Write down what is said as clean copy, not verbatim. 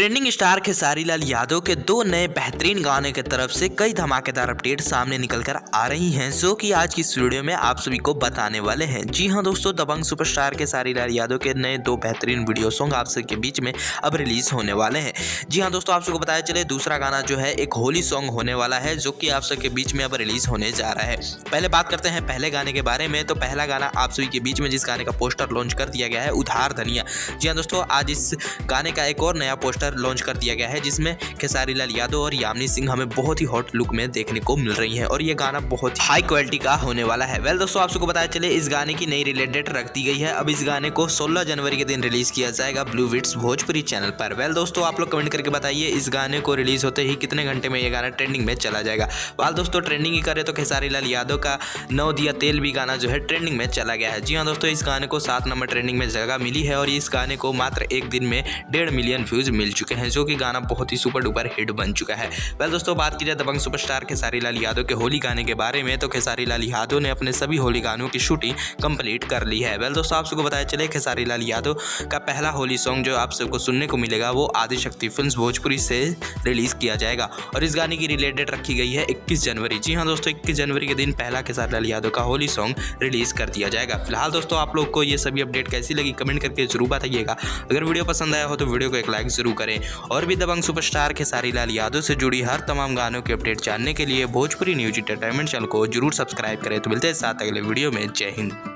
Trending star Khesari Lal Yadav के दो नए बेहतरीन गाने की तरफ से कई धमाकेदार अपडेट सामने निकलकर आ रही हैं, जो कि आज की इस वीडियो में आप सभी को बताने वाले हैं। जी हां दोस्तों, दबंग सुपरस्टार खेसारी लाल यादव के नए दो बेहतरीन वीडियो सॉन्ग आप सबके बीच में अब रिलीज होने वाले हैं। जी हां दोस्तों, आप सबको बताया चले दूसरा गाना जो है एक होली सॉन्ग होने वाला है, जो कि आप सबके बीच में अब रिलीज होने जा रहा है। पहले बात करते हैं पहले गाने के बारे में। तो पहला गाना आप सभी के बीच में जिस गाने का पोस्टर लॉन्च कर दिया गया है, उधार धनिया। जी हां दोस्तों, आज इस गाने का एक और नया पोस्टर लॉन्च कर दिया गया है, जिसमें खेसारी लाल यादव और यामिनी सिंह हमें बहुत ही हॉट लुक में देखने को मिल रही हैं और ये गाना बहुत हाई क्वालिटी का होने वाला है। वेल दोस्तों, आप सबको बताया चले इस गाने की नई रिलीज डेट रख दी गई है। अब इस गाने को 16 जनवरी के दिन रिलीज किया जाएगा ब्लू विट्स भोजपुरी चैनल पर। वेल दोस्तों, आप लोग कमेंट करके बताइए इस गाने को रिलीज होते ही कितने घंटे में ये गाना ट्रेंडिंग में चला जाएगा। वाल दोस्तों, ट्रेंडिंग ही करे तो खेसारी लाल यादव का नौ दिया तेल भी गाना जो है ट्रेंडिंग में चला गया है। जी हाँ दोस्तों, इस गाने को 7 नंबर ट्रेंडिंग में जगह मिली है और इस गाने को मात्र एक दिन में 1.5 मिलियन व्यूज मिल चुके हैं, जो कि गाना बहुत ही सुपर डुपर हिट बन चुका है। वेल दोस्तों, बात की जाए दबंग सुपरस्टार खेसारी लाल यादव के होली गाने के बारे में, तो खेसारी लाल यादव ने अपने सभी होली गानों की शूटिंग कंप्लीट कर ली है। वेल दोस्तों, आप सबको बताया चले खेसारी लाल यादव का पहला होली सॉन्ग जो आप सबको सुनने को मिलेगा वो आदिशक्ति फिल्म्स भोजपुरी से रिलीज किया जाएगा और इस गाने की रिलीज डेट रखी गई है 21 जनवरी। जी हाँ दोस्तों, 21 जनवरी के दिन पहला खेसारी लाल यादव का होली सॉन्ग रिलीज कर दिया जाएगा। फिलहाल दोस्तों, आप लोग को ये सभी अपडेट कैसी लगी कमेंट करके जरूर बताइएगा। अगर वीडियो पसंद आया हो तो वीडियो को एक लाइक जरूर करें और भी दबंग सुपरस्टार खेसारी लाल यादव से जुड़ी हर तमाम गानों के अपडेट जानने के लिए भोजपुरी न्यूज एंटरटेनमेंट चैनल को जरूर सब्सक्राइब करें। तो मिलते हैं साथ अगले वीडियो में। जय हिंद।